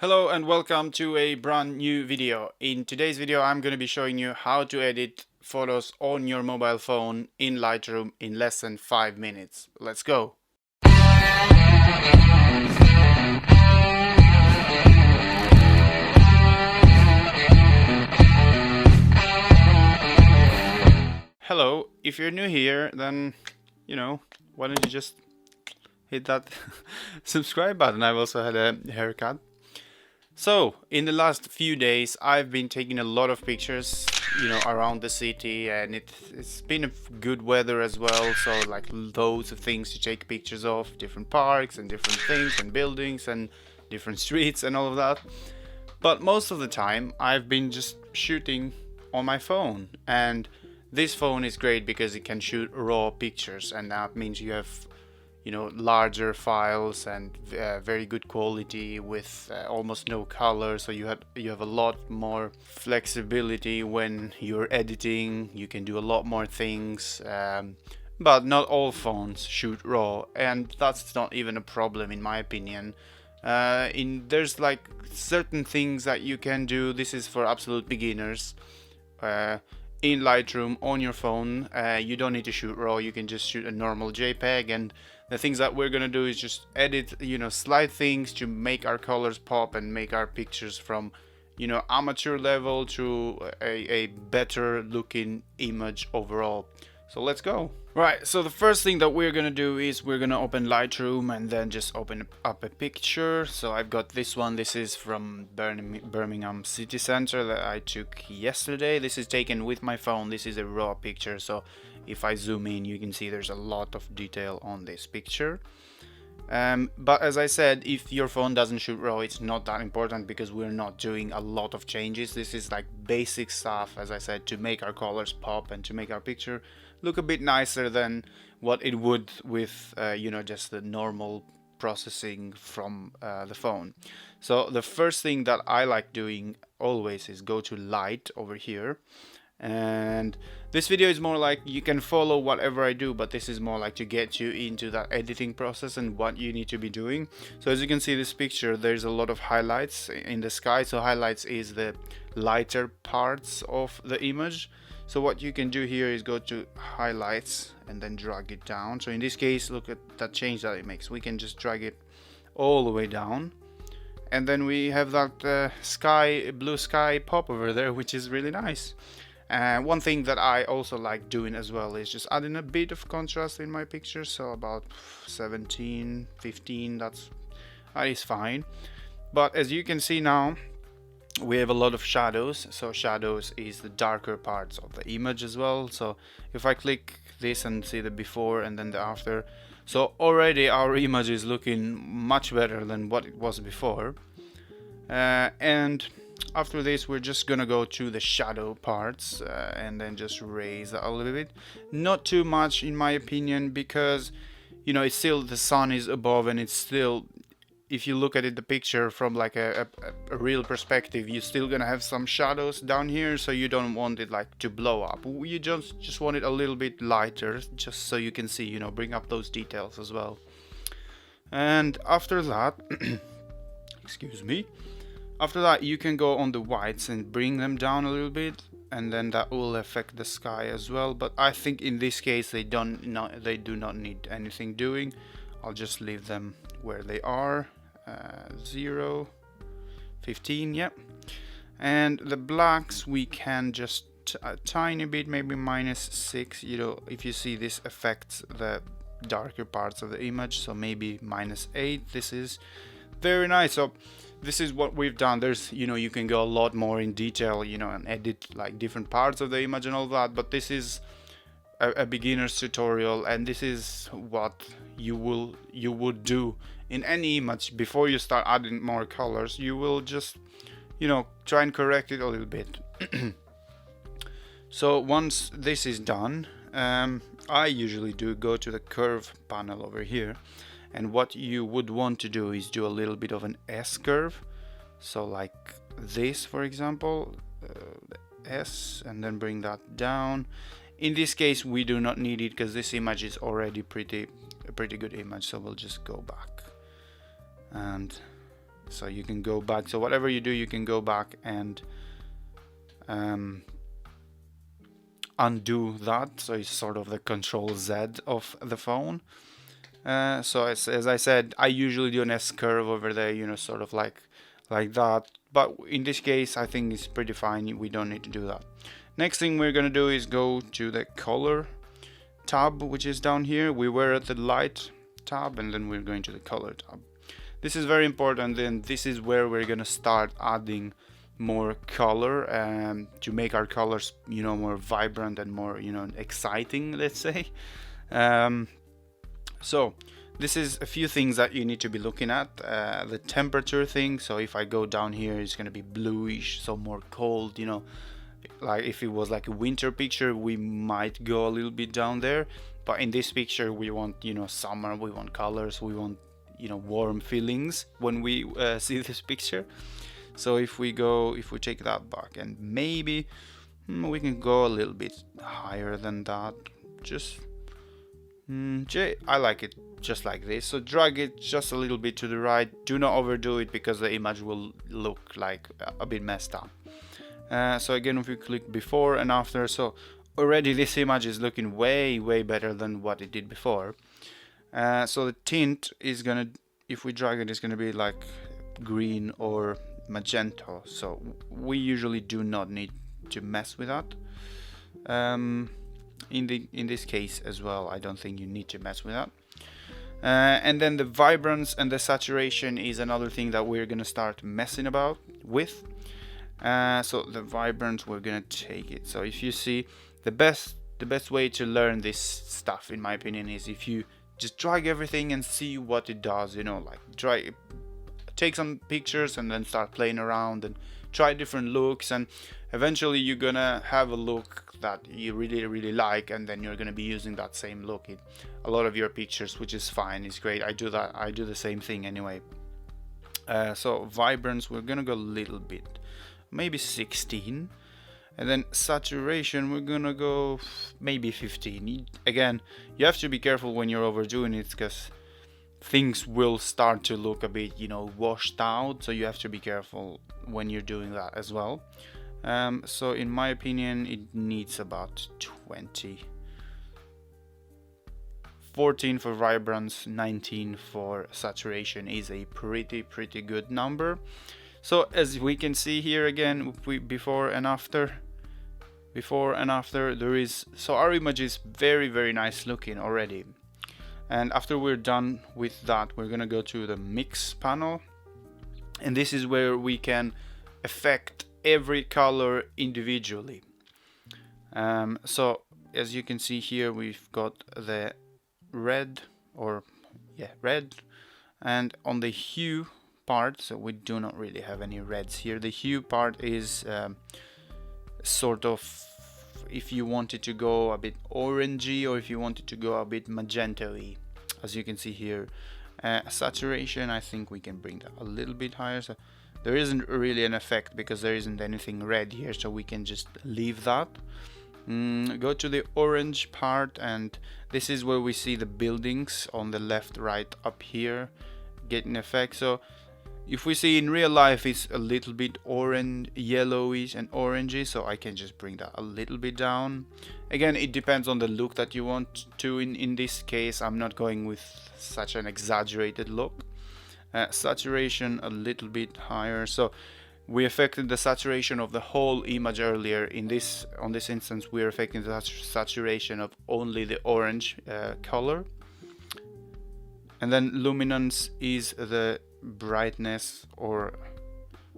Hello and welcome to a brand new video. In today's video I'm going to be showing you how to edit photos on your mobile phone in Lightroom in less than 5 minutes. Let's go! Hello, if you're new here then, why don't you just hit that subscribe button. I've also had a haircut. So, in the last few days, I've been taking a lot of pictures, around the city, and it's been good weather as well, so like loads of things to take pictures of, different parks and different things and buildings and different streets and all of that. But most of the time, I've been just shooting on my phone, and this phone is great because it can shoot raw pictures, and that means you have larger files and very good quality with almost no color, so you have a lot more flexibility when you're editing. You can do a lot more things, but not all phones shoot raw, and that's not even a problem in my opinion. There's like certain things that you can do. This is for absolute beginners. In Lightroom on your phone, you don't need to shoot raw. You can just shoot a normal JPEG, and the things that we're gonna do is just edit, slight things to make our colors pop and make our pictures from, amateur level to a better looking image overall. So let's go. Right, so the first thing that we're gonna do is we're gonna open Lightroom and then just open up a picture. So I've got this one. This is from Birmingham City Center that I took yesterday. This is taken with my phone. This is a raw picture, so if I zoom in you can see there's a lot of detail on this picture. But as I said, if your phone doesn't shoot raw, it's not that important because we're not doing a lot of changes. This is like basic stuff, as I said, to make our colors pop and to make our picture look a bit nicer than what it would with just the normal processing from the phone. So the first thing that I like doing always is go to light over here, and this video is more like you can follow whatever I do, but this is more like to get you into that editing process and what you need to be doing. So as you can see this picture, there's a lot of highlights in the sky. So highlights is the lighter parts of the image. So what you can do here is go to highlights and then drag it down. So in this case, look at that change that it makes. We can just drag it all the way down, and then we have that blue sky pop over there, which is really nice. One thing that I also like doing as well is just adding a bit of contrast in my picture. So about 17, 15, that is fine. But as you can see now, we have a lot of shadows. So shadows is the darker parts of the image as well. So if I click this and see the before and then the after, so already our image is looking much better than what it was before. And after this we're just gonna go to the shadow parts and then just raise that a little bit, not too much in my opinion, because it's still, the sun is above, and it's still, if you look at it, the picture from like a real perspective, you're still gonna have some shadows down here, so you don't want it like to blow up. You just want it a little bit lighter, just so you can see, bring up those details as well. And after that excuse me, after that you can go on the whites and bring them down a little bit, and then that will affect the sky as well. But I think in this case they do not need anything doing. I'll just leave them where they are. 0, 15, yep. And the blacks we can just a tiny bit, maybe -6. If you see, this affects the darker parts of the image, so maybe -8. This is very nice. So this is what we've done. There's you can go a lot more in detail, and edit like different parts of the image and all that, but this is a beginner's tutorial, and this is what you would do in any image. Before you start adding more colors, you will just try and correct it a little bit. So once this is done, I usually do go to the curve panel over here, and what you would want to do is do a little bit of an S curve. So like this, for example, the S, and then bring that down. In this case we do not need it because this image is already a pretty good image, so we'll just go back and So you can go back, so whatever you do, you can go back and undo that. So it's sort of the Control Z of the phone. So as I said, I usually do an S curve over there, you know, sort of like that. But in this case, I think it's pretty fine. We don't need to do that. Next thing we're gonna do is go to the color tab, which is down here. We were at the light tab, and then we're going to the color tab. This is very important, and this is where we're gonna start adding more color to make our colors, you know, more vibrant and more, you know, exciting, let's say. So this is a few things that you need to be looking at. The temperature thing, so if I go down here, it's going to be bluish, so more cold, you know, like if it was like a winter picture, we might go a little bit down there, but in this picture we want, you know, summer, we want colors, we want, you know, warm feelings when we see this picture. So if we take that back, and maybe we can go a little bit higher than that, just I like it just like this. So drag it just a little bit to the right. Do not overdo it because the image will look like a bit messed up. So again, if you click before and after, so already this image is looking way better than what it did before. So the tint is gonna, if we drag it, it's gonna be like green or magenta. So we usually do not need to mess with that. In this case as well, I don't think you need to mess with that. And then the vibrance and the saturation is another thing that we're gonna start messing about with. So the vibrance, we're gonna take it. So if you see, the best way to learn this stuff, in my opinion, is if you just drag everything and see what it does. You know, like take some pictures and then start playing around and try different looks, and eventually you're gonna have a look that you really like, and then you're gonna be using that same look in a lot of your pictures, which is fine. It's great. I do the same thing anyway. So vibrance, we're gonna go a little bit, maybe 16, and then saturation, we're gonna go maybe 15. Again, you have to be careful when you're overdoing it, because things will start to look a bit, you know, washed out, so you have to be careful when you're doing that as well. So in my opinion, it needs about 20. 14 for vibrance, 19 for saturation is a pretty good number. So as we can see here again, before and after, there is, so our image is very nice looking already. And after we're done with that, we're gonna go to the mix panel, and this is where we can affect every color individually. So as you can see here, we've got the red, and on the hue part, so we do not really have any reds here. The hue part is sort of, if you wanted to go a bit orangey or if you wanted to go a bit magenta-y, as you can see here. Saturation, I think we can bring that a little bit higher. So there isn't really an effect because there isn't anything red here, so we can just leave that. Go to the orange part, and this is where we see the buildings on the left, right, up here get an effect. So if we see in real life, it's a little bit orange, yellowish and orangey, so I can just bring that a little bit down. Again, it depends on the look that you want to. In this case, I'm not going with such an exaggerated look. Saturation a little bit higher, so we affected the saturation of the whole image earlier. On this instance, we're affecting the saturation of only the orange color. And then luminance is the brightness, or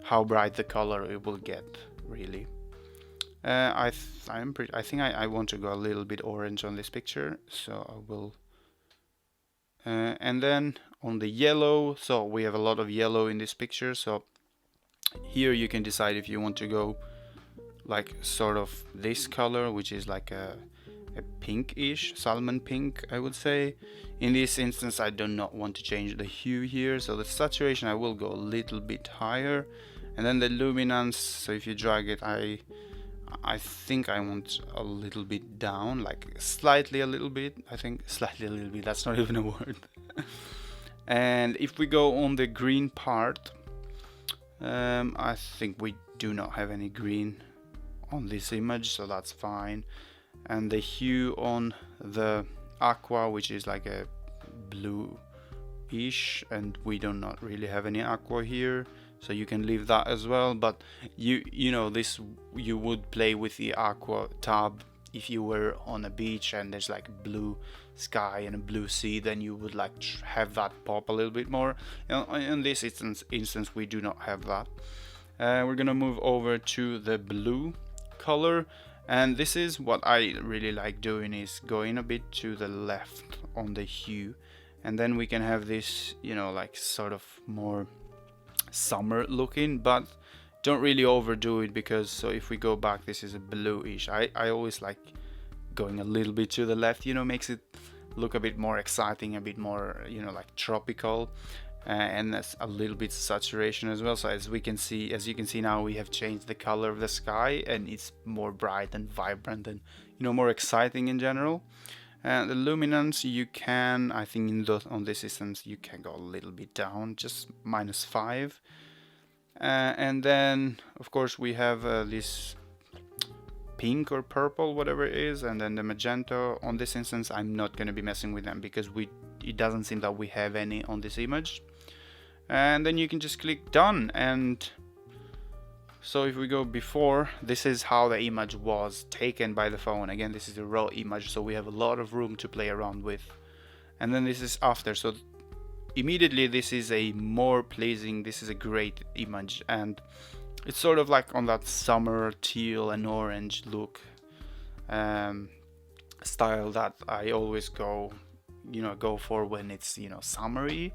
how bright the color it will get, really. I think I want to go a little bit orange on this picture, so I will. And then on the yellow, so we have a lot of yellow in this picture, so here you can decide if you want to go like sort of this color, which is like a pinkish, salmon pink, I would say. In this instance, I do not want to change the hue here, so the saturation I will go a little bit higher. And then the luminance, so if you drag it, I think I want a little bit down, like slightly a little bit. I think slightly a little bit, that's not even a word. And if we go on the green part, I think we do not have any green on this image, so that's fine. And the hue on the aqua, which is like a blue-ish, and we do not really have any aqua here, so you can leave that as well. But you know, this, you would play with the aqua tab if you were on a beach and there's like blue sky and a blue sea, then you would like have that pop a little bit more. In this instance we do not have that. We're gonna move over to the blue color, and this is what I really like doing, is going a bit to the left on the hue, and then we can have this, you know, like sort of more summer looking, but don't really overdo it, because so if we go back, this is a bluish. I always like going a little bit to the left, you know, makes it look a bit more exciting, a bit more, you know, like tropical, and that's a little bit saturation as well. So as you can see now, we have changed the color of the sky, and it's more bright and vibrant and, you know, more exciting in general. And the luminance, you can, I think on this instance you can go a little bit down, just -5. And then of course we have this pink or purple, whatever it is, and then the magenta. On this instance I'm not going to be messing with them, because it doesn't seem that we have any on this image. And then you can just click done. And so if we go before, this is how the image was taken by the phone. Again, this is a raw image, so we have a lot of room to play around with. And then this is after, so immediately this is a more pleasing, this is a great image, and it's sort of like on that summer teal and orange look style that I always go for when it's, you know, summery,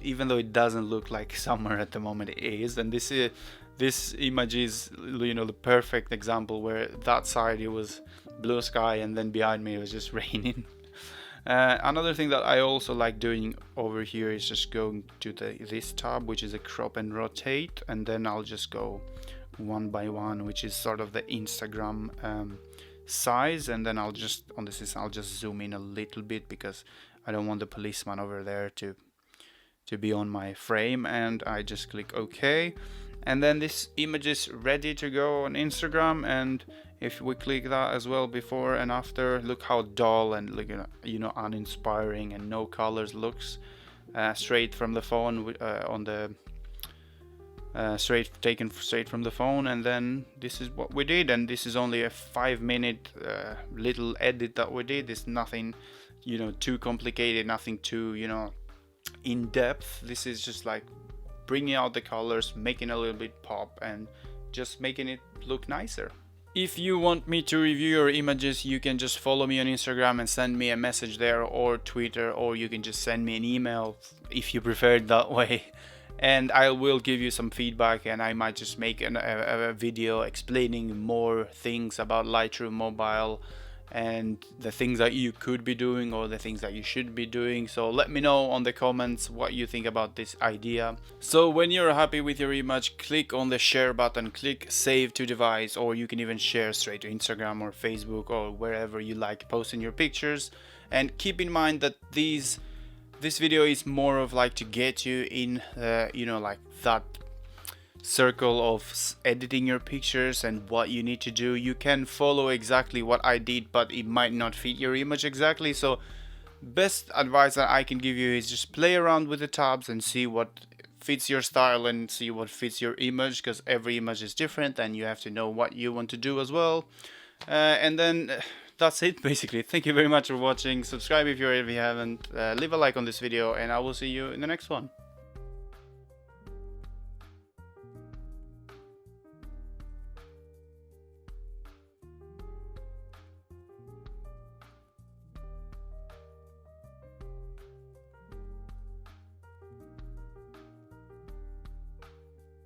even though it doesn't look like summer at the moment, it is. And this image is, you know, the perfect example, where that side it was blue sky and then behind me it was just raining. Another thing that I also like doing over here is just going to this tab, which is a crop and rotate, and then I'll just go one by one, which is sort of the Instagram size, and then I'll just zoom in a little bit, because I don't want the policeman over there to be on my frame. And I just click OK, and then this image is ready to go on Instagram. And if we click that as well, before and after, look how dull and, look, you know, uninspiring and no colors looks, straight from the phone, taken straight from the phone. And then this is what we did, and this is only a 5-minute little edit that we did. It's nothing, you know, too complicated, nothing too, you know, in depth. This is just like bringing out the colors, making a little bit pop, and just making it look nicer. If you want me to review your images, you can just follow me on Instagram and send me a message there, or Twitter, or you can just send me an email if you prefer it that way. And I will give you some feedback, and I might just make a video explaining more things about Lightroom Mobile and the things that you could be doing, or the things that you should be doing. So let me know on the comments what you think about this idea. So when you're happy with your image, click on the share button, click save to device, or you can even share straight to Instagram or Facebook or wherever you like posting your pictures. And keep in mind that this video is more of like to get you in you know, like that circle of editing your pictures and what you need to do. You can follow exactly what I did, but it might not fit your image exactly. So best advice that I can give you is just play around with the tabs and see what fits your style and see what fits your image, because every image is different and you have to know what you want to do as well. And then that's it basically. Thank you very much for watching. Subscribe if you haven't, leave a like on this video, and I will see you in the next one.